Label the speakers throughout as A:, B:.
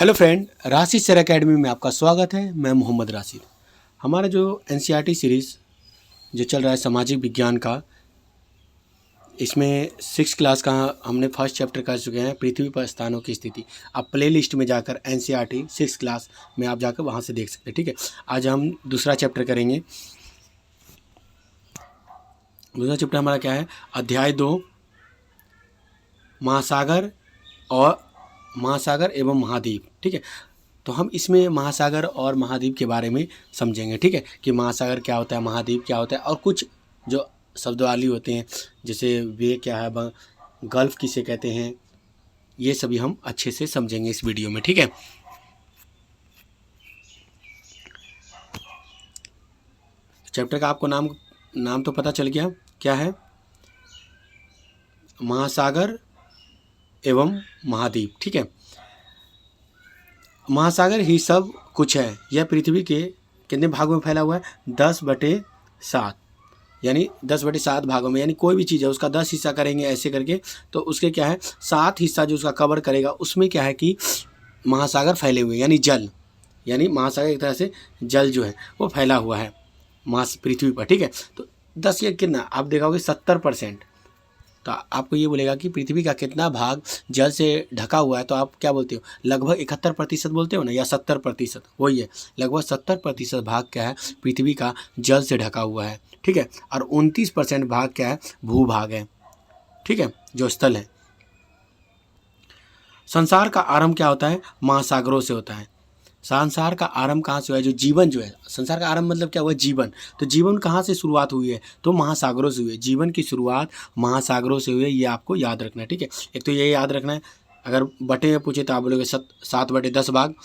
A: Hello friend, Rashid sir academy में आपका स्वागत है। मैं मोहम्मद राशिद। हमारा जो एनसीईआरटी सीरीज़ जो चल रहा है सामाजिक विज्ञान का, इसमें 6 क्लास का हमने फर्स्ट चैप्टर कर चुके हैं, पृथ्वी पर स्थानों की स्थिति। आप प्ले लिस्ट में जाकर एनसीईआरटी 6 क्लास में आप जाकर वहाँ से देख सकते हैं। ठीक है, आज हम दूसरा चैप्टर करेंगे। दूसरा चैप्टर हमारा क्या है? अध्याय 2, महासागर एवं महाद्वीप। ठीक है, तो हम इसमें महासागर और महाद्वीप के बारे में समझेंगे। ठीक है, कि महासागर क्या होता है, महाद्वीप क्या होता है, और कुछ जो शब्दावली होते हैं जैसे वे क्या है, गल्फ किसे कहते हैं, ये सभी हम अच्छे से समझेंगे इस वीडियो में। ठीक है, चैप्टर का आपको नाम तो पता चल गया, क्या है? महासागर एवं महाद्वीप। ठीक है, महासागर ही सब कुछ है। यह पृथ्वी के कितने भागों में फैला हुआ है? 10/7, यानी 10/7 भागों में। यानी कोई भी चीज़ है उसका 10 हिस्सा करेंगे ऐसे करके, तो उसके क्या है 7 हिस्सा जो उसका कवर करेगा, उसमें क्या है कि महासागर फैले हुए, यानी जल, यानी महासागर एक तरह से जल जो है वो फैला हुआ है पृथ्वी पर। ठीक है, तो 10 या कितना आप देखोगे 70%। तो आपको ये बोलेगा कि पृथ्वी का कितना भाग जल से ढका हुआ है, तो आप क्या बोलते हो? लगभग 71% बोलते हो ना, या 70%? वही है, लगभग 70% भाग क्या है पृथ्वी का जल से ढका हुआ है। ठीक है, और 29% भाग क्या है? भूभाग है। ठीक है, जो स्थल है। संसार का आरंभ क्या होता है? महासागरों से होता है। संसार का आरंभ कहाँ से हुआ है? जो जीवन जो है, संसार का आरंभ मतलब क्या हुआ? जीवन। तो जीवन कहाँ से शुरुआत हुई है? तो महासागरों से हुई है। जीवन की शुरुआत महासागरों से हुई है, ये आपको याद रखना है। ठीक है, एक तो ये याद रखना है, अगर बटे में पूछे तो आप बोलोगे 7/10 भाग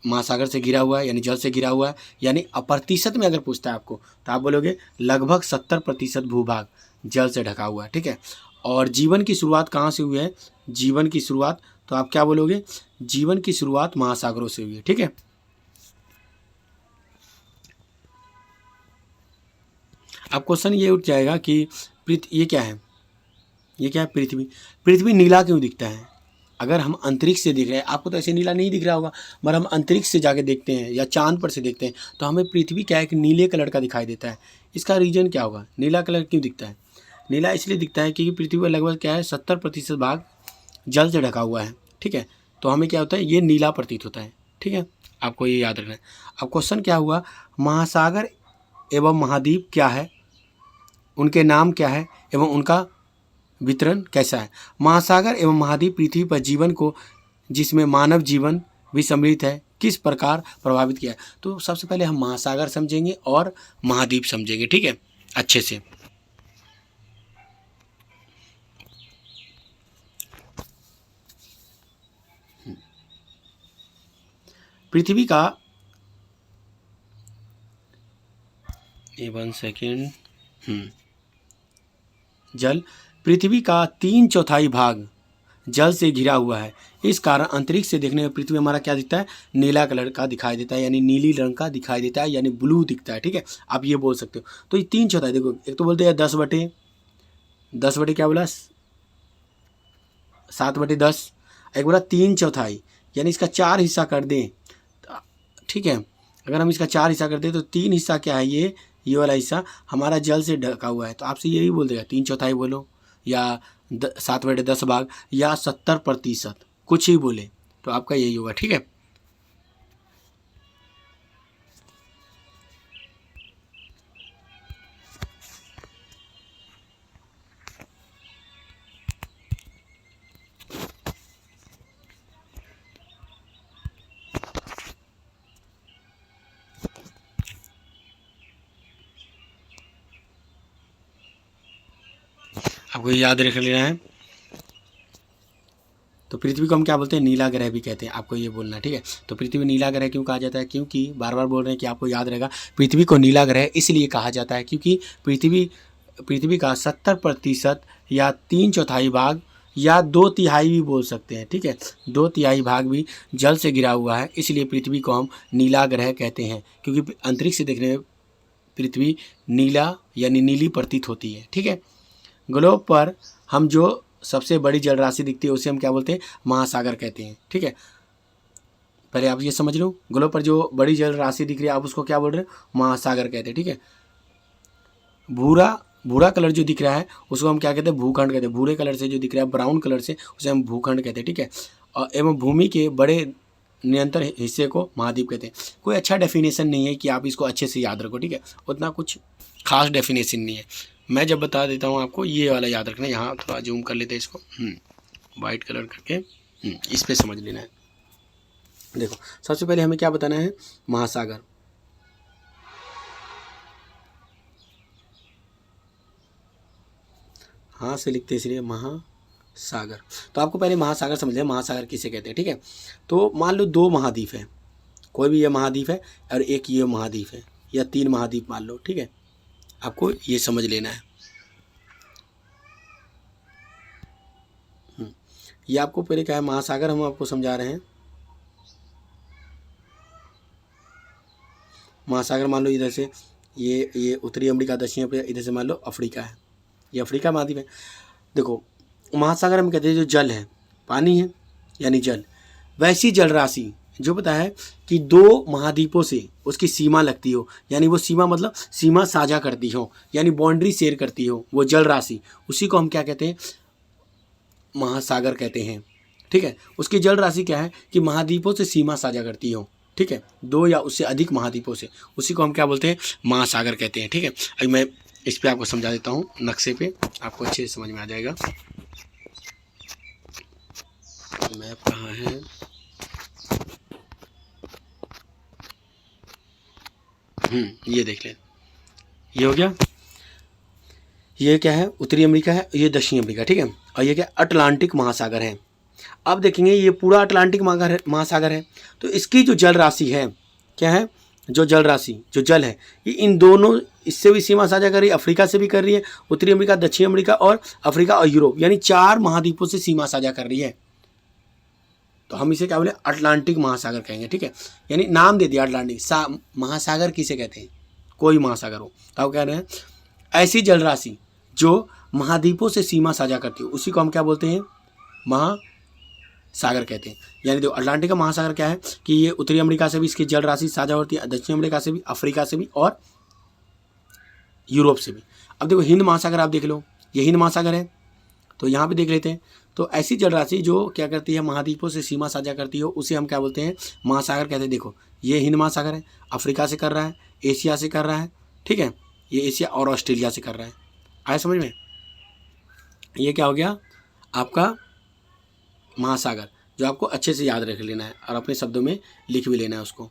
A: महासागर से घिरा हुआ है, यानी जल से घिरा हुआ है। यानी प्रतिशत में अगर पूछता है आपको तो आप बोलोगे लगभग 70% भूभाग जल से ढका हुआ है। ठीक है, और जीवन की शुरुआत कहाँ से हुई है? जीवन की शुरुआत, तो आप क्या बोलोगे? जीवन की शुरुआत महासागरों से हुई है। ठीक है, अब क्वेश्चन ये उठ जाएगा कि ये क्या है? ये क्या है? पृथ्वी। पृथ्वी नीला क्यों दिखता है? अगर हम अंतरिक्ष से देख रहे हैं, आपको तो ऐसे नीला नहीं दिख रहा होगा, मगर हम अंतरिक्ष से जाके देखते हैं या चांद पर से देखते हैं तो हमें पृथ्वी क्या है कि नीले कलर का दिखाई देता है। इसका रीजन क्या होगा? नीला कलर क्यों दिखता है? नीला इसलिए दिखता है क्योंकि पृथ्वी पर लगभग क्या है 70% भाग जल से ढका हुआ है। ठीक है, तो हमें क्या होता है? ये नीला प्रतीत होता है। ठीक है, आपको ये याद रखना है। अब क्वेश्चन क्या हुआ? महासागर एवं महाद्वीप क्या है, उनके नाम क्या है एवं उनका वितरण कैसा है? महासागर एवं महाद्वीप पृथ्वी पर जीवन को, जिसमें मानव जीवन भी सम्मिलित है, किस प्रकार प्रभावित किया है? तो सबसे पहले हम महासागर समझेंगे और महाद्वीप समझेंगे। ठीक है, अच्छे से। पृथ्वी का 1 सेकेंड। जल। पृथ्वी का 3/4 भाग जल से घिरा हुआ है। इस कारण अंतरिक्ष से देखने में पृथ्वी हमारा क्या दिखता है? नीला कलर का दिखाई देता है, यानी नीली रंग का दिखाई देता है, यानी ब्लू दिखता है। ठीक है, आप ये बोल सकते हो। तो ये 3/4, देखो, एक तो बोलते हैं 10/10 क्या बोला? 7/10। एक बोला 3/4, यानी इसका 4 हिस्सा कर दें। ठीक है, अगर हम इसका 4 हिस्सा कर दें तो 3 हिस्सा क्या है? ये वाला हिस्सा हमारा जल से ढका हुआ है। तो आपसे यही बोल देगा 3/4 बोलो, या 7/10 भाग, या 70%, कुछ ही बोले तो आपका यही होगा। ठीक है, आपको याद रख लेना है। तो पृथ्वी को हम क्या बोलते हैं? नीला ग्रह भी कहते हैं, आपको ये बोलना है। ठीक है, तो पृथ्वी नीला ग्रह क्यों कहा जाता है? क्योंकि बार बार बोल रहे हैं कि आपको याद रहेगा, पृथ्वी को नीला ग्रह इसलिए कहा जाता है क्योंकि पृथ्वी का 70% या 3/4 भाग, या 2/3 भी बोल सकते हैं। ठीक है, 2/3 भाग भी जल से घिरा हुआ है, इसलिए पृथ्वी को हम नीला ग्रह कहते हैं, क्योंकि अंतरिक्ष से देखने में पृथ्वी नीला यानी नीली प्रतीत होती है। ठीक है, ग्लोब पर हम जो सबसे बड़ी जल राशि दिखती है उसे हम क्या बोलते हैं? महासागर कहते हैं। ठीक है, पहले आप ये समझ लो, ग्लोब पर जो बड़ी जल राशि दिख रही है आप उसको क्या बोल रहे हो, महासागर कहते हैं। ठीक है, भूरा कलर जो दिख रहा है उसको हम क्या कहते हैं, भूखंड कहते हैं। भूरे कलर से जो दिख रहा है ब्राउन कलर से उसे हम भूखंड कहते हैं। ठीक है, और एवं भूमि के बड़े निरंतर हिस्से को महाद्वीप कहते हैं। कोई अच्छा डेफिनेशन नहीं है कि आप इसको अच्छे से याद रखो। ठीक है, उतना कुछ खास डेफिनेशन नहीं है, मैं जब बता देता हूँ आपको ये वाला याद रखना। यहाँ थोड़ा जूम कर लेते हैं इसको, वाइट कलर करके, इस पर समझ लेना है। देखो सबसे पहले हमें क्या बताना है, महासागर। हाँ से लिखते हैं इसलिए महासागर। तो आपको पहले महासागर समझ लें, महासागर किसे कहते हैं। ठीक है, तो मान लो 2 महाद्वीप है, कोई भी ये महाद्वीप है और एक ये महाद्वीप है, या 3 महाद्वीप मान लो। ठीक है, आपको ये समझ लेना है। ये आपको पहले क्या है, महासागर हम आपको समझा रहे हैं। महासागर मान लो इधर से ये उत्तरी अमेरिका, दक्षिण अफ्रीका, इधर से मान लो अफ्रीका है, ये अफ्रीका महाद्वीप है। देखो महासागर हम कहते हैं जो जल है, पानी है यानी जल, वैसी जल राशि जो पता है कि 2 महाद्वीपों से उसकी सीमा लगती हो, यानी वो सीमा मतलब सीमा साझा करती हो, यानी बाउंड्री शेयर करती हो, वो जल राशि, उसी को हम क्या कहते हैं, महासागर कहते हैं। ठीक है, उसकी जल राशि क्या है कि महाद्वीपों से सीमा साझा करती हो। ठीक है, 2 या उससे अधिक महाद्वीपों से, उसी को हम क्या बोलते हैं, महासागर कहते हैं। ठीक है, अभी मैं इस पे आपको समझा देता हूँ नक्शे पे, आपको अच्छे से समझ में आ जाएगा। मैप कहाँ है, ये देख लें, ये हो गया। ये क्या है, उत्तरी अमेरिका है, ये दक्षिणी अमेरिका। ठीक है, और ये क्या, अटलांटिक महासागर है। अब देखेंगे ये पूरा अटलांटिक महासागर है, तो इसकी जो जल राशि है क्या है, जो जल राशि जो जल है ये इन दोनों, इससे भी सीमा साझा कर रही है, अफ्रीका से भी कर रही है, उत्तरी अमेरिका, दक्षिण अमेरिका और अफ्रीका और यूरोप, यानी 4 महाद्वीपों से सीमा साझा कर रही है। तो हम इसे क्या बोले, अटलांटिक महासागर कहेंगे। ठीक है, यानी नाम दे दिया अटलांटिक। महासागर किसे कहते हैं, कोई महासागर हो, तो आप कह रहे हैं ऐसी जल राशि जो महाद्वीपों से सीमा साझा करती है, उसी को हम क्या बोलते हैं, महासागर कहते हैं। यानी देखो अटलांटिक का महासागर क्या है कि ये उत्तरी अमेरिका से भी इसकी जल राशि साझा होती है, दक्षिण अमेरिका से भी, अफ्रीका से भी और यूरोप से भी। अब देखो हिंद महासागर आप देख लो, ये हिंद महासागर है, तो यहाँ पे देख लेते हैं। तो ऐसी जल राशि जो क्या करती है, महाद्वीपों से सीमा साझा करती हो, उसे हम क्या बोलते हैं, महासागर कहते हैं। देखो ये हिंद महासागर है, अफ्रीका से कर रहा है, एशिया से कर रहा है। ठीक है, ये एशिया और ऑस्ट्रेलिया से कर रहा है। आया समझ में, ये क्या हो गया आपका महासागर, जो आपको अच्छे से याद रख लेना है और अपने शब्दों में लिख भी लेना है उसको।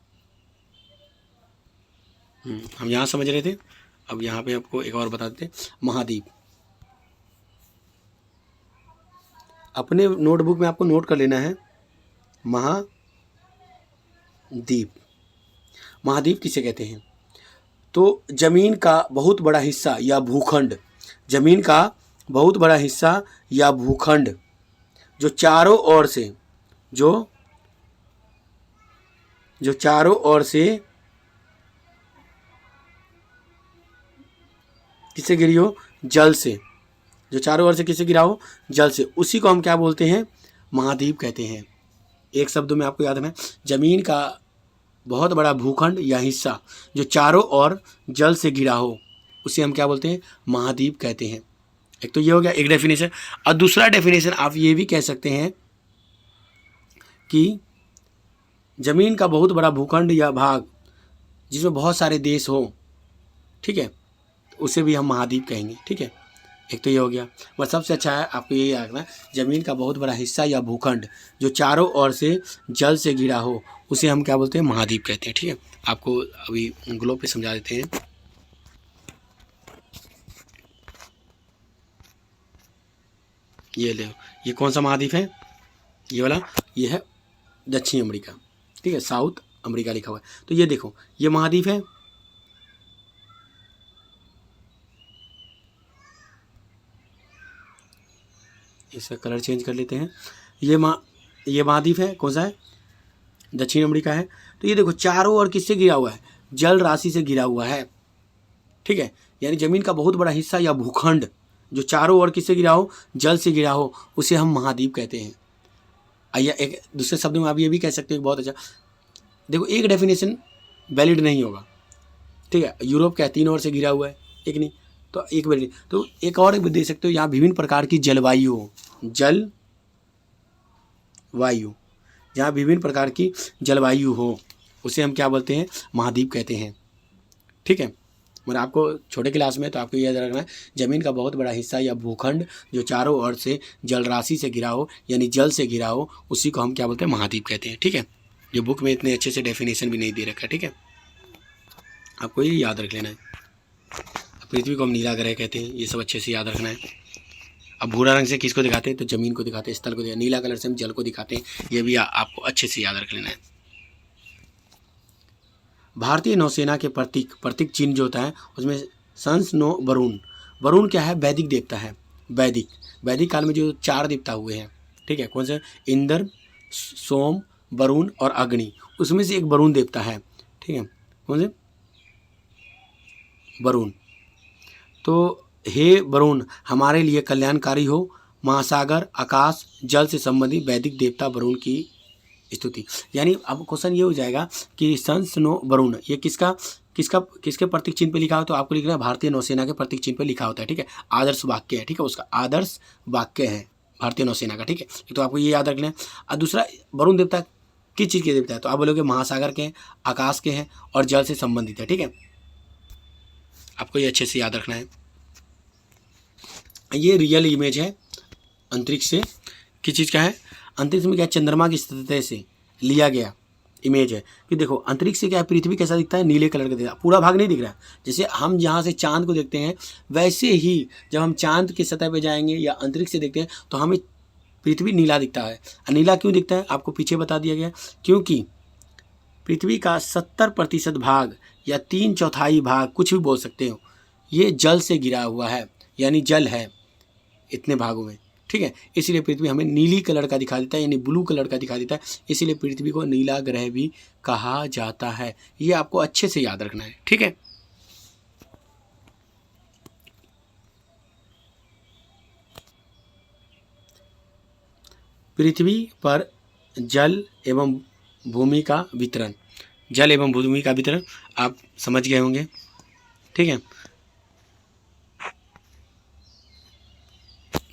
A: हम यहाँ समझ रहे थे, अब यहाँ पे आपको एक और बता देते, महाद्वीप। अपने नोटबुक में आपको नोट कर लेना है, महाद्वीप। महाद्वीप किसे कहते हैं, तो जमीन का बहुत बड़ा हिस्सा या भूखंड, जमीन का बहुत बड़ा हिस्सा या भूखंड जो चारों ओर से जो चारों ओर से किससे घिरी हो, जल से, जो चारों ओर से किससे घिरा हो, जल से, उसी को हम क्या बोलते हैं, महाद्वीप कहते हैं। एक शब्द में आपको याद रखना, जमीन का बहुत बड़ा भूखंड या हिस्सा जो चारों ओर जल से घिरा हो, उसे हम क्या बोलते हैं, महाद्वीप कहते हैं। एक तो ये हो गया एक डेफिनेशन, और दूसरा डेफिनेशन आप ये भी कह सकते हैं कि जमीन का बहुत बड़ा भूखंड या भाग जिसमें बहुत सारे देश हो, ठीक है, उसे भी हम महाद्वीप कहेंगे। ठीक है, एक तो ये हो गया, पर सबसे अच्छा है आपको ये याद रखना, जमीन का बहुत बड़ा हिस्सा या भूखंड जो चारों ओर से जल से घिरा हो, उसे हम क्या बोलते हैं, महाद्वीप कहते हैं। ठीक है, आपको अभी ग्लोब पे समझा देते हैं। ये ले, ये कौन सा महाद्वीप है, ये वाला, ये है दक्षिण अमेरिका। ठीक है, साउथ अमेरिका लिखा हुआ है। तो ये देखो ये महाद्वीप है, इसका कलर चेंज कर लेते हैं। ये महाद्वीप है, कौन सा है, दक्षिण अमेरिका है। तो ये देखो चारों ओर किससे घिरा हुआ है, जल राशि से घिरा हुआ है। ठीक है, यानी जमीन का बहुत बड़ा हिस्सा या भूखंड जो चारों ओर किससे घिरा हो, जल से घिरा हो, उसे हम महाद्वीप कहते हैं। आइए एक दूसरे शब्दों में आप ये भी कह सकते हैं, बहुत अच्छा, देखो एक डेफिनेशन वैलिड नहीं होगा, ठीक है। यूरोप क्या है, 3 ओर से घिरा हुआ है, एक नहीं, तो एक वैलिड। तो एक और दे सकते हो, यहाँ विभिन्न प्रकार की जलवायु हो, जल वायु, जहाँ विभिन्न प्रकार की जलवायु हो उसे हम क्या बोलते हैं, महाद्वीप कहते हैं, ठीक है। मतलब आपको छोटे क्लास में तो आपको याद रखना है, जमीन का बहुत बड़ा हिस्सा या भूखंड जो चारों ओर से जल राशि से घिरा हो, यानी जल से घिरा हो, उसी को हम क्या बोलते हैं, महाद्वीप कहते हैं, ठीक है। ये बुक में इतने अच्छे से डेफिनेशन भी नहीं दे रखा है, ठीक है, आपको ये याद रख लेना है। पृथ्वी को हम नीला ग्रह कहते हैं, ये सब अच्छे से याद रखना है। अब भूरा रंग से किसको दिखाते हैं, तो जमीन को दिखाते हैं, स्थल को दिखाते हैं। नीला कलर से हम जल को दिखाते हैं, ये भी आपको अच्छे से याद रख लेना है। भारतीय नौसेना के प्रतीक चिन्ह जो होता है उसमें संस नो वरुण, वरुण क्या है, वैदिक देवता है। वैदिक काल में जो 4 देवता हुए हैं, ठीक है, कौन से, इंद्र, सोम, वरुण और अग्नि, उसमें से एक वरुण देवता है, ठीक है, कौन से, वरुण। तो हे वरुण हमारे लिए कल्याणकारी हो, महासागर, आकाश, जल से संबंधित वैदिक देवता वरुण की स्तुति। यानी अब क्वेश्चन ये हो जाएगा कि सन स्नो वरुण ये किसके प्रतीक चिन्ह पे लिखा हो, तो आपको लिखना है भारतीय नौसेना के प्रतीक चिन्ह पे लिखा होता है, ठीक है। आदर्श वाक्य है, ठीक है, उसका आदर्श वाक्य है भारतीय नौसेना का, ठीक है। तो आपको ये याद रखना है। और दूसरा, वरुण देवता किस चीज़ के देवता है, तो आप बोलोगे महासागर के हैं, आकाश के हैं और जल से संबंधित है, ठीक है। आपको ये अच्छे से याद रखना है। ये रियल इमेज है अंतरिक्ष से, किस चीज़ का है, अंतरिक्ष में क्या, चंद्रमा की सतह से लिया गया इमेज है। कि देखो अंतरिक्ष से क्या है, पृथ्वी कैसा दिखता है, नीले कलर का दिखता है, पूरा भाग नहीं दिख रहा है। जैसे हम यहाँ से चांद को देखते हैं, वैसे ही जब हम चांद की सतह पे जाएंगे या अंतरिक्ष से देखते हैं तो हमें पृथ्वी नीला दिखता है। नीला क्यों दिखता है, आपको पीछे बता दिया गया, क्योंकि पृथ्वी का 70% भाग या 3/4 भाग, कुछ भी बोल सकते हो, ये जल से घिरा हुआ है, यानी जल है इतने भागों में, ठीक है। इसलिए पृथ्वी हमें नीली कलर का दिखा देता है, यानी ब्लू कलर का दिखा देता है, इसीलिए पृथ्वी को नीला ग्रह भी कहा जाता है। ये आपको अच्छे से याद रखना है, ठीक है। पृथ्वी पर जल एवं भूमि का वितरण, जल एवं भूमि का वितरण आप समझ गए होंगे, ठीक है।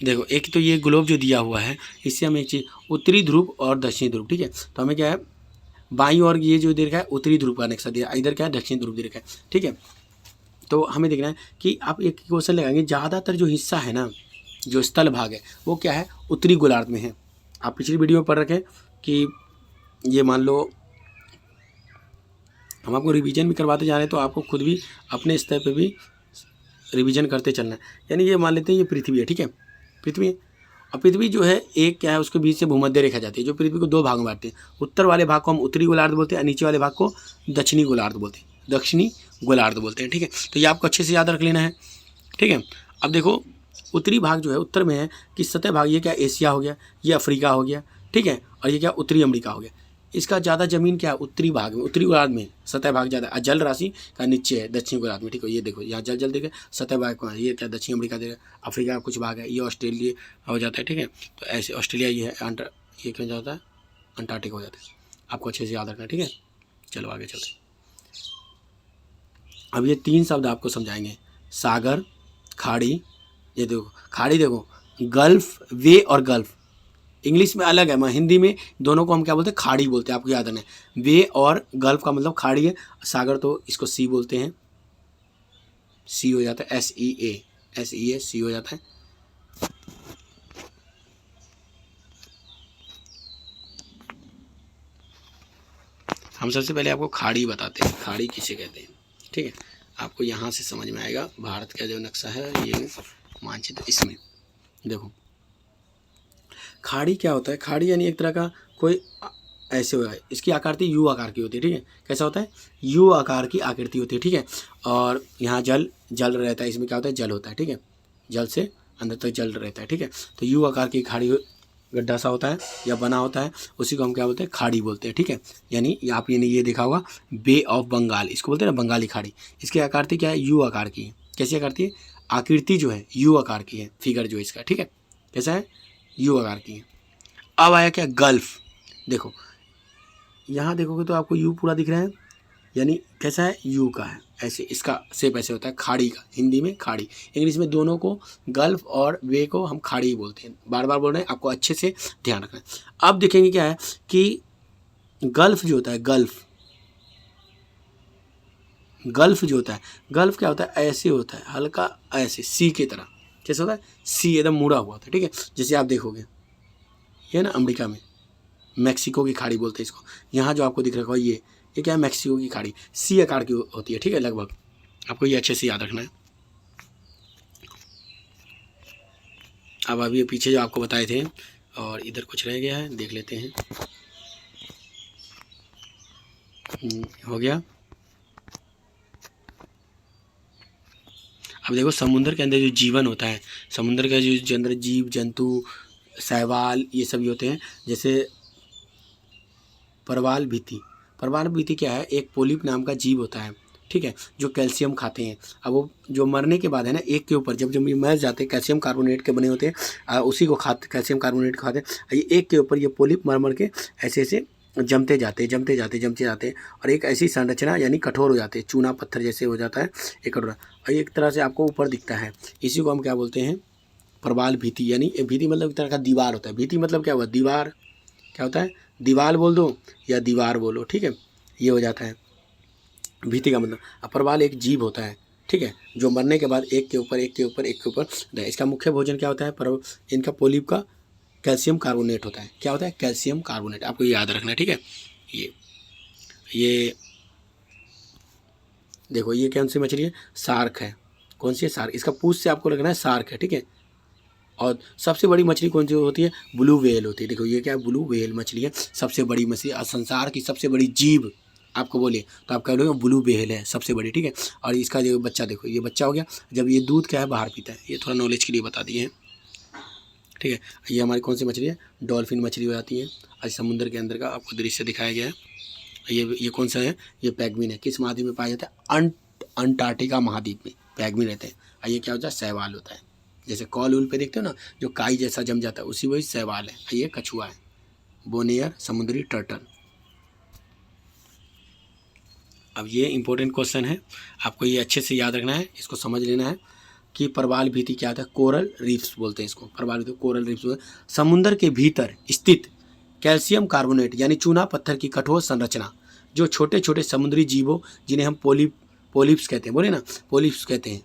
A: देखो एक तो ये ग्लोब जो दिया हुआ है, इससे हमें एक चीज़, उत्तरी ध्रुव और दक्षिणी ध्रुव, ठीक है। तो हमें क्या है, बाईं ओर ये जो दे रखा है उत्तरी ध्रुव का नक्शा दिया, इधर क्या है, दक्षिणी ध्रुव दे रखा है, ठीक है। तो हमें देखना है कि आप एक क्वेश्चन लगाएंगे, ज़्यादातर जो हिस्सा है ना, जो स्थल भाग है वो क्या है, उत्तरी गोलार्ध में है। आप पिछली वीडियो में पढ़ रखे कि ये मान लो हम आपको रिवीजन भी करवाते जा रहे हैं, तो आपको खुद भी अपने स्तर पे भी रिवीजन करते चलना है। यानी ये मान लेते हैं ये पृथ्वी है, ठीक है, पृथ्वी है। और पृथ्वी जो है एक क्या है, उसके बीच से भूमध्य रेखा जाती है, जो पृथ्वी को 2 भागों में बांटते हैं। उत्तर वाले भाग को हम उत्तरी गोलार्ध बोलते हैं और नीचे वाले भाग को दक्षिणी गोलार्ध बोलते हैं, दक्षिणी गोलार्ध बोलते हैं, ठीक है। तो ये आपको अच्छे से याद रख लेना है, ठीक है। अब देखो उत्तरी भाग जो है उत्तर में है कि सतह भाग, ये क्या एशिया हो गया, ये अफ्रीका हो गया, ठीक है, और ये क्या उत्तरी अमेरिका हो गया। इसका ज़्यादा जमीन क्या है, उत्तरी भाग में, उत्तरी गोलार्ध में सतह भाग ज़्यादा है, जल राशि का नीचे है दक्षिणी गोलार्ध में, ठीक है। ये देखो यहाँ जल देखे, सतह भाग को, ये क्या दक्षिण अमेरिका देगा, अफ्रीका का कुछ भाग है, ये ऑस्ट्रेलिया हो जाता है, ठीक है। तो ऐसे ऑस्ट्रेलिया ये है, ये क्या जाता है, अंटार्कटिका हो जाता है। आपको अच्छे से याद रखना, ठीक है। चलो आगे चलते। अब ये 3 शब्द आपको समझाएंगे, सागर, खाड़ी। ये देखो खाड़ी, देखो गल्फ, वे और गल्फ इंग्लिश में अलग है, मैं हिंदी में दोनों को हम क्या बोलते हैं, खाड़ी बोलते हैं, आपको याद है। वे और गल्फ का मतलब खाड़ी है, सागर तो इसको सी बोलते हैं, सी हो जाता है, SEA सी हो जाता है। हम सबसे पहले आपको खाड़ी बताते हैं, खाड़ी किसे कहते हैं, ठीक है। आपको यहाँ से समझ में आएगा, भारत का जो नक्शा है ये मानचित्र, इसमें देखो खाड़ी क्या होता है। खाड़ी यानी एक तरह का कोई ऐसे हुआ है, इसकी आकृति यू आकार की होती है, ठीक है। कैसा होता है, यू आकार की आकृति होती है, ठीक है। और यहाँ जल रहता है, इसमें क्या होता है, जल होता है, ठीक है, जल से अंदर तक जल रहता है, ठीक है। तो यू आकार की खाड़ी गड्ढा सा होता है या बना होता है, उसी को हम क्या बोलते हैं, खाड़ी बोलते हैं, ठीक है। यानी आप ये देखा होगा बे ऑफ बंगाल, इसको बोलते हैं ना बंगाली खाड़ी। इसकी आकृति क्या है, यू आकार की है। कैसी आकृति है, आकृति जो है यू आकार की है, फिगर जो है इसका, ठीक है, कैसा है, यू आकार की है। अब आया क्या, गल्फ। देखो यहाँ देखोगे तो आपको यू पूरा दिख रहा है, यानी कैसा है, यू का है, ऐसे इसका शेप ऐसे होता है, खाड़ी का, हिंदी में खाड़ी, इंग्लिश में दोनों को गल्फ और वे को हम खाड़ी ही बोलते हैं। बार बार बोल रहे हैं, आपको अच्छे से ध्यान रखना है। अब देखेंगे क्या है कि गल्फ जो होता है, गल्फ जो होता है, गल्फ क्या होता है, ऐसे होता है, हल्का ऐसे सी की तरह, कैसे होता है, सी एकदम मुड़ा हुआ होता है, ठीक है। जैसे आप देखोगे ये ना अमेरिका में मैक्सिको की खाड़ी बोलते हैं इसको, यहाँ जो आपको दिख रहा है ये क्या है, मैक्सिको की खाड़ी, सी आकार की होती है, ठीक है, लगभग। आपको ये अच्छे से याद रखना है। अब अभी पीछे जो आपको बताए थे, और इधर कुछ रह गया है, देख लेते हैं। हो गया। अब देखो समुद्र के अंदर जो जीवन होता है, समुद्र का जो अंदर जीव जंतु, शैवाल, ये सभी होते हैं। जैसे परवाल भीति क्या है, एक पोलिप नाम का जीव होता है, ठीक है, जो कैल्शियम खाते हैं। अब वो जो मरने के बाद है ना, एक के ऊपर जब ये मर जाते हैं, कैल्शियम कार्बोनेट के बने होते हैं, उसी को खाते, कैल्शियम कार्बोनेट खाते हैं। ये एक के ऊपर ये पोलिप मर के ऐसे ऐसे जमते जाते, और एक ऐसी संरचना यानी कठोर हो जाते हैं, चूना पत्थर जैसे हो जाता है एक कठोर, और एक तरह से आपको ऊपर दिखता है। इसी को हम क्या बोलते हैं, प्रवाल भीति, यानी भीति मतलब एक तरह का दीवार होता है। भीति मतलब क्या हुआ, दीवार, क्या होता है, दीवार बोल दो या दीवार बोलो, ठीक है, ये हो जाता है भीति का मतलब। अप्रवाल एक जीव होता है, ठीक है, जो मरने के बाद एक के ऊपर इसका मुख्य भोजन क्या होता है, इनका पोलिप का कैल्शियम कार्बोनेट होता है। क्या होता है, कैल्शियम कार्बोनेट, आपको याद रखना है, ठीक है। ये देखो ये कौन सी मछली है, शार्क है। कौन सी है, शार्क, इसका पूंछ से आपको लगना है शार्क है, ठीक है। और सबसे बड़ी मछली कौन सी होती है, ब्लू व्हेल होती है। देखो ये क्या है, ब्लू व्हेल मछली है, सबसे बड़ी मछली, संसार की सबसे बड़ी जीव आपको बोले तो आप कह लो ब्लू व्हेल है सबसे बड़ी, ठीक है। और इसका जो बच्चा देखो, ये बच्चा हो गया, जब ये दूध क्या है बाहर पीता है। ये थोड़ा नॉलेज के लिए बता दिए हैं, ठीक है। ये हमारी कौन सी मछली है, डॉल्फिन मछली हो जाती है। आज समुद्र के अंदर का आपको दृश्य दिखाया गया है। ये कौन सा है, ये पैगविन है। किस महाद्वीप में पाया जाता है, अंटार्कटिका महाद्वीप में पैगविन रहते हैं। और ये क्या होता है, शैवाल होता है। जैसे कॉल उल पे देखते हो ना, जो काई जैसा जम जाता है, उसी वही शैवाल है। ये कछुआ है, बोनेयर समुद्री टर्टल। अब ये इंपॉर्टेंट क्वेश्चन है, आपको ये अच्छे से याद रखना है, इसको समझ लेना है कि प्रवाल भीति क्या होता है, कोरल रीफ्स बोलते हैं इसको, प्रवाल भीति कोरल रीफ्स। समुद्र के भीतर स्थित कैल्शियम कार्बोनेट यानी चूना पत्थर की कठोर संरचना, जो छोटे छोटे समुद्री जीवों, जिन्हें हम पोलिप्स कहते हैं, बोले ना पोलिप्स कहते हैं,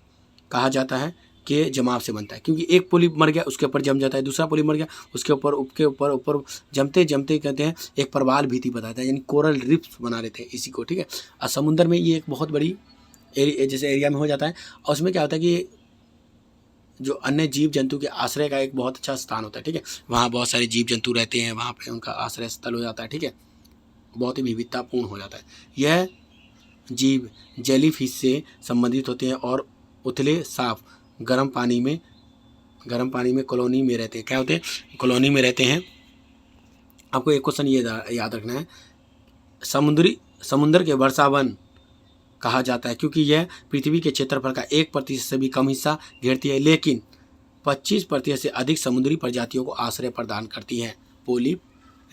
A: कहा जाता है के जमाव से बनता है। क्योंकि एक पोलिप मर गया, उसके ऊपर जम जाता है, दूसरा पोलिप मर गया, उसके ऊपर जमते कहते हैं एक प्रवाल भीति बताता है, यानी कोरल रिफ्स बना लेते हैं इसी को, ठीक है। और समुद्र में ये एक बहुत बड़ी जैसे एरिया में हो जाता है, और उसमें क्या होता है कि जो अन्य जीव जंतु के आश्रय का एक बहुत अच्छा स्थान होता है, ठीक है। वहाँ बहुत सारे जीव जंतु रहते हैं, वहाँ पे उनका आश्रय स्थल हो जाता है, ठीक है, बहुत ही विविधतापूर्ण हो जाता है। यह जीव जेलीफिश से संबंधित होते हैं और उथले साफ गर्म पानी में कॉलोनी में रहते हैं। क्या होते हैं, कॉलोनी में रहते हैं। आपको एक क्वेश्चन ये याद रखना है, समुद्र के वर्षावन कहा जाता है क्योंकि यह पृथ्वी के क्षेत्रफल का 1% से भी कम हिस्सा घेरती है, लेकिन 25% से अधिक समुद्री प्रजातियों को आश्रय प्रदान करती है। पोलिप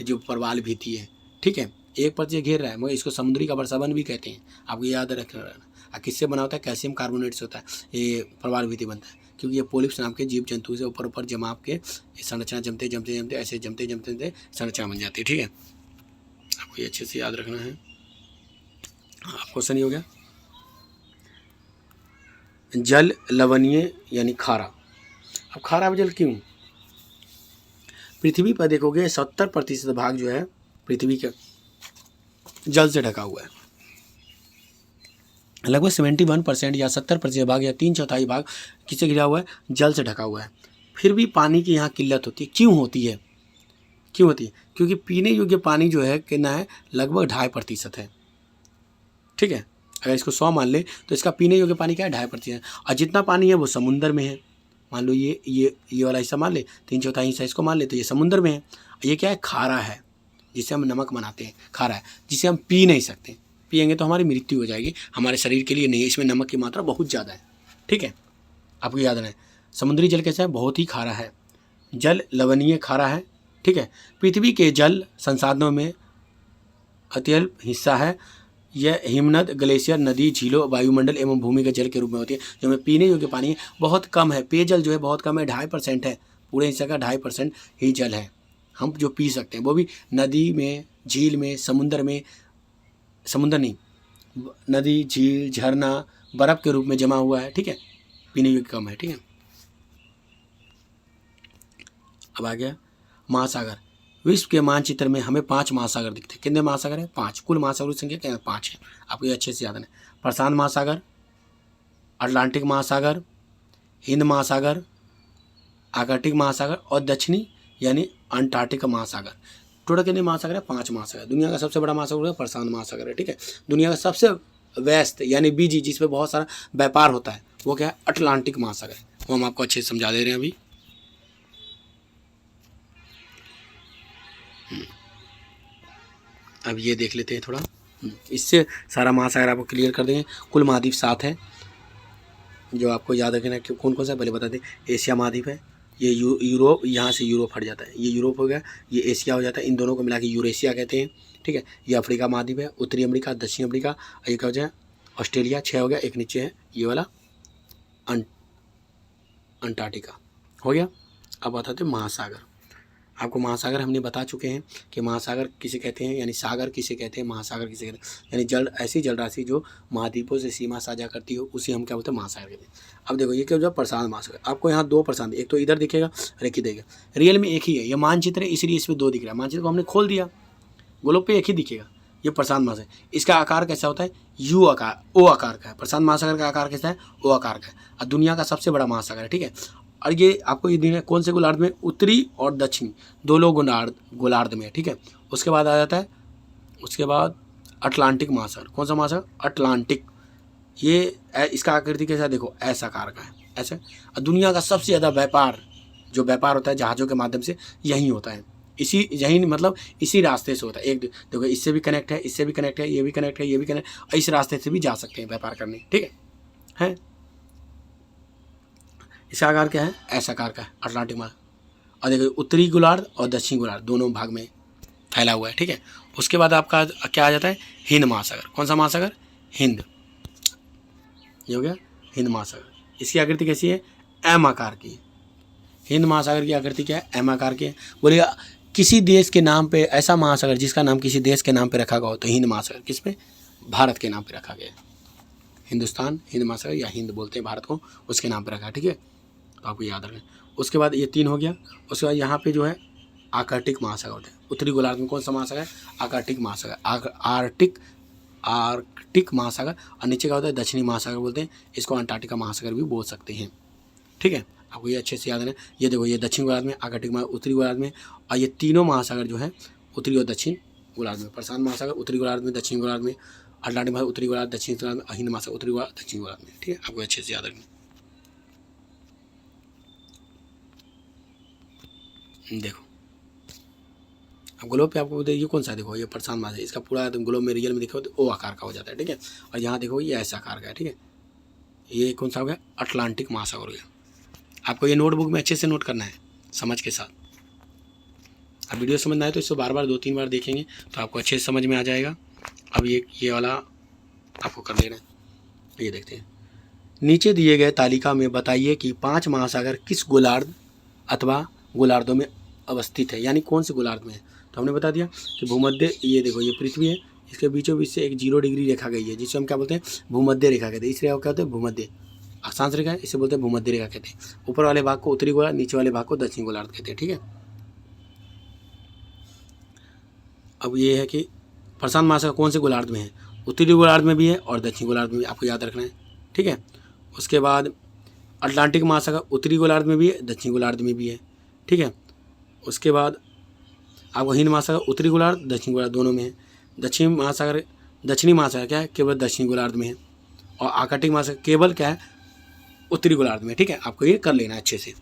A: जो प्रवाल भीति है, ठीक है, 1% घेर रहा है, मगर इसको समुद्री का वर्षावन भी कहते हैं। आपको याद रखना। किससे बना होता है, कैल्शियम कार्बोनेट से होता है ये प्रवाल भीति बनता है, क्योंकि ये पोलिप्स नाम के जीव जंतु से ऊपर जमाव के संरचना जमते ऐसे जमते संरचना बन जाती है, ठीक है। आपको ये अच्छे से याद रखना है। हाँ, क्वेश्चन ही हो गया। जल लवणीय यानी खारा। अब खारा जल क्यों, पृथ्वी पर देखोगे 70% भाग जो है पृथ्वी के जल से ढका हुआ है। लगभग 71% या 70% भाग या 3/4 भाग किससे घिरा हुआ है, जल से ढका हुआ है। फिर भी पानी की यहाँ किल्लत होती है। क्यों होती है, क्योंकि पीने योग्य पानी जो है कितना है, लगभग 2.5% है, ठीक है। अगर इसको 100 मान ले तो इसका पीने योग्य पानी क्या है, 2.5%। और जितना पानी है वो समुद्र में है। मान लो ये वाला हिस्सा मान ले, 3/4 हिस्सा इसको मान ले, तो ये समुद्र में है। ये क्या है, खारा है, जिसे हम नमक बनाते हैं, खारा है, जिसे हम पी नहीं सकते। पिएंगे तो हमारी मृत्यु हो जाएगी, हमारे शरीर के लिए नहीं। इसमें नमक की मात्रा बहुत ज़्यादा है, ठीक है। आपको याद रहे, समुद्री जल कैसा है, बहुत ही खारा है। जल लवणीय खारा है, ठीक है। पृथ्वी के जल संसाधनों में अत्यल्प हिस्सा है। यह हिमनद, ग्लेशियर, नदी, झीलों, वायुमंडल एवं भूमिगत जल के रूप में होती है। जो हमें पीने योग्य पानी है बहुत कम है, पेयजल जो है बहुत कम है, 2.5% है, पूरे हिस्से का 2.5% ही जल है हम जो पी सकते हैं, वो भी नदी में, झील में, समुंदर में, समुंदर नहीं, नदी, झील, झरना, बर्फ़ के रूप में जमा हुआ है, ठीक है, पीने योग्य कम है, ठीक है। अब आ गया महासागर। विश्व के मानचित्र में हमें 5 महासागर दिखते हैं। कितने महासागर है? 5। कुल महासागरों की संख्या क्या है? 5 है। आपको ये अच्छे से याद है। प्रशांत महासागर, अटलांटिक महासागर, हिंद महासागर, आर्कटिक महासागर और दक्षिणी यानी अंटार्कटिक महासागर। टोटल कितने महासागर है? 5 महासागर। दुनिया का सबसे बड़ा महासागर है प्रशांत महासागर है, ठीक है। दुनिया का सबसे व्यस्त यानी बिजी, जिसमें बहुत सारा व्यापार होता है, वो क्या है? अटलांटिक महासागर है। वो हम आपको अच्छे से समझा दे रहे हैं अभी। अब ये देख लेते हैं थोड़ा, इससे सारा महासागर आपको क्लियर कर देंगे। कुल महाद्वीप 7 है, जो आपको याद रखना कि कौन कौन सा पहले बता दें। एशिया महाद्वीप है, ये यूरोप, यहाँ से यूरोप हट जाता है, ये यूरोप हो गया, ये एशिया हो जाता है, इन दोनों को मिला के यूरेशिया कहते हैं, ठीक है। ये अफ्रीका महाद्वीप है, उत्तरी अमेरिका, दक्षिण अमेरिका, ये क्या हो जाए ऑस्ट्रेलिया, 6 हो गया। एक नीचे है ये वाला अंटार्कटिका हो गया। अब बताते हैं महासागर। आपको महासागर हमने बता चुके हैं कि महासागर किसे कहते हैं, यानी सागर किसे कहते हैं, महासागर किसे कहते हैं, यानी जल, ऐसी जल राशि जो महाद्वीपों से सीमा साझा करती हो, उसे हम क्या बोलते हैं? महासागर कहते हैं। अब देखो ये क्या हो जाए? प्रशांत महासागर। आपको यहाँ 2 प्रशांत, एक तो इधर दिखेगा और एक इधर दिखेगा, रियल में एक ही है। ये मानचित्र है इसलिए इसमें 2 दिख रहा है, मानचित्र को हमने खोल दिया, ग्लोब पे एक ही दिखेगा। ये प्रशांत महासागर, इसका आकार कैसा होता है? यू आकार, ओ आकार का है। प्रशांत महासागर का आकार कैसा है? ओ आकार का है, और दुनिया का सबसे बड़ा महासागर है, ठीक है। और ये आपको ये दिन कौन से गोलार्ध में? उत्तरी और दक्षिणी दोनों गोलार्ध में, ठीक है। उसके बाद आ जाता है, उसके बाद अटलांटिक महासागर। कौन सा महासागर? अटलांटिक। ये इसका आकृति कैसा? देखो ऐस आकार का है, ऐसे। और दुनिया का सबसे ज़्यादा व्यापार, जो व्यापार होता है जहाज़ों के माध्यम से, यही होता है, इसी यही मतलब इसी रास्ते से होता है। एक देखो इससे भी कनेक्ट है, इससे भी कनेक्ट है, ये भी कनेक्ट है, ये भी कनेक्ट, और इस रास्ते से भी जा सकते हैं व्यापार करने, ठीक है। इसका आकार क्या है? ऐसा आकार का है अटलांटिक महासागर। और देखो उत्तरी गोलार्ध और दक्षिणी गोलार्ध दोनों भाग में फैला हुआ है, ठीक है। उसके बाद आपका क्या आ जाता है? हिंद महासागर। कौन सा महासागर? हिंद। ये हो गया हिंद महासागर। इसकी आकृति कैसी है? एम आकार की। हिंद महासागर की आकृति क्या है? एम आकार की है। बोलिएगा किसी देश के नाम पे ऐसा महासागर जिसका नाम किसी देश के नाम पे रखा गया हो, तो हिंद महासागर किस पे? भारत के नाम पे रखा गया है। हिंदुस्तान हिंद महासागर, या हिंद बोलते हैं भारत को, उसके नाम पे रखा है, ठीक है। तो आपको याद रखें। उसके बाद ये 3 हो गया। उसके बाद यहाँ पे जो है आर्कटिक महासागर होता है। उत्तरी गोलार्ध में कौन सा महासागर है? आर्कटिक महासागर, आर्कटिक महासागर। और नीचे का होता है दक्षिणी महासागर बोलते हैं, इसको अंटार्कटिका महासागर भी बोल सकते हैं, ठीक है। आपको ये अच्छे से याद है। ये देखो ये दक्षिण गोलार्ध में, आर्कटिक उत्तरी गोलार्ध में, और ये तीनों महासागर जो है उत्तरी और दक्षिण गोलार्ध में। प्रशांत महासागर उत्तरी गोलार्ध में, दक्षिण गोलार्ध में, अटलांटिक महासागर उत्तरी गोलार्ध, दक्षिण गोलार्ध में, हिंद महासागर उत्तरी गोलार्ध, दक्षिण गोलार्ध में, ठीक है। आपको अच्छे से याद रखना। देखो अब ग्लोब पे आपको ये कौन सा देखो, ये प्रशांत महासागर, इसका पूरा ग्लोब में रियल में देखो तो ओ आकार का हो जाता है, ठीक है। और यहाँ देखो ये ऐसा आकार का है, ठीक है। ये कौन सा हो गया? अटलांटिक महासागर हो गया। आपको ये नोटबुक में अच्छे से नोट करना है समझ के साथ। अब वीडियो समझना है तो इसको बार बार 2-3 बार देखेंगे तो आपको अच्छे से समझ में आ जाएगा। अब ये वाला आपको कर लेना है। ये देखते हैं, नीचे दिए गए तालिका में बताइए कि 5 महासागर किस गोलार्ध अथवा गोलार्धों में अवस्थित है, यानी कौन से गोलार्ध में है। तो हमने बता दिया कि भूमध्य, ये देखो ये पृथ्वी है, इसके बीचों बीच से एक 0 डिग्री रेखा गई है, जिसे हम क्या बोलते हैं? भूमध्य रेखा कहते हैं। इस रेखा को क्या कहते हैं? भूमध्य अक्षांश रेखा है, इसे बोलते हैं भूमध्य रेखा कहते हैं। ऊपर वाले भाग को उत्तरी गोलार्ध, नीचे वाले भाग को दक्षिणी गोलार्ध कहते हैं, ठीक है। अब ये है कि प्रशांत महासागर कौन से गोलार्ध में है? उत्तरी गोलार्ध में भी है और दक्षिणी गोलार्ध में भी, आपको याद रखना है, ठीक है। उसके बाद अटलांटिक महासागर उत्तरी गोलार्ध में भी है, दक्षिणी गोलार्ध में भी है, ठीक है। उसके बाद आपको हिंद महासागर उत्तरी गोलार्ध, दक्षिणी गोलार्ध दोनों में है। दक्षिणी महासागर क्या है? केवल दक्षिणी गोलार्ध में है। और आर्कटिक महासागर केवल क्या है? उत्तरी गोलार्ध में, ठीक है। आपको ये कर लेना है अच्छे से।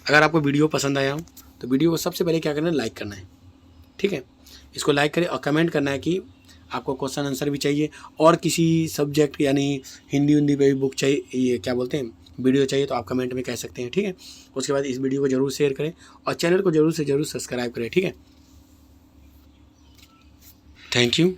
A: अगर आपको वीडियो पसंद आया हो तो वीडियो को सबसे पहले क्या करना है? लाइक करना है, ठीक है। इसको लाइक करें और कमेंट करना है कि आपको क्वेश्चन आंसर भी चाहिए, और किसी सब्जेक्ट यानी हिंदी पे भी बुक चाहिए, ये क्या बोलते हैं, वीडियो चाहिए, तो आप कमेंट में कह सकते हैं, ठीक है। उसके बाद इस वीडियो को जरूर शेयर करें और चैनल को जरूर से जरूर सब्सक्राइब करें, ठीक है। Thank you.